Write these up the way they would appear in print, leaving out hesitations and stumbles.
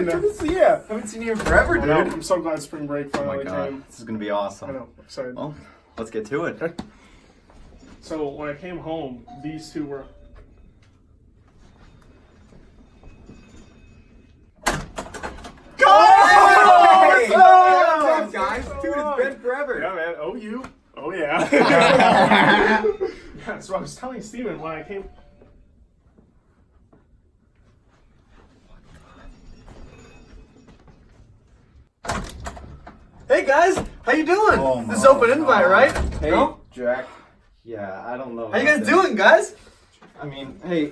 again. Yeah. Haven't seen you in forever, dude. I'm so glad spring break Oh my finally god, came. this is gonna be awesome. I know, I'm excited. Well, let's get to it. Okay. So when I came home, these two were. Hey! Oh! What's up, guys? Dude, it's been forever. Yeah, man. Oh, you. Oh, yeah. Yeah, so I was telling Steven when I came. Hey guys, how you doing? Oh This is my open invite, God. right? Hey, No? Jack. Yeah, I don't know. How you about guys this. doing, guys? I mean, hey,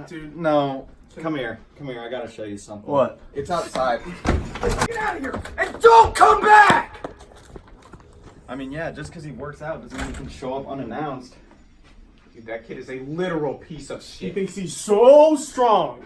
Dude. no. Come here. Come here. I gotta show you something. What? It's outside. Get out of here and don't come back! I mean, yeah, just because he works out doesn't mean he can show up unannounced. Dude, that kid is a literal piece of He shit. thinks he's so strong.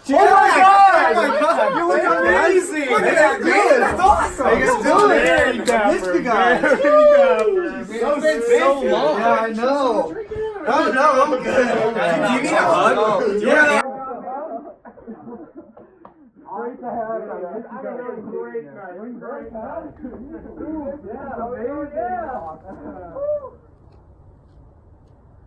Oh my god! Oh my god! You look Hey, amazing! Look at that, man! That's awesome! How you guys doing? Very Missed dapper. you guys. Very dapper. It's been so long. Yeah, I know. Oh no, I'm good. Do you need a hug? Yeah. Great to have you. I had a great night. Great night. Yeah,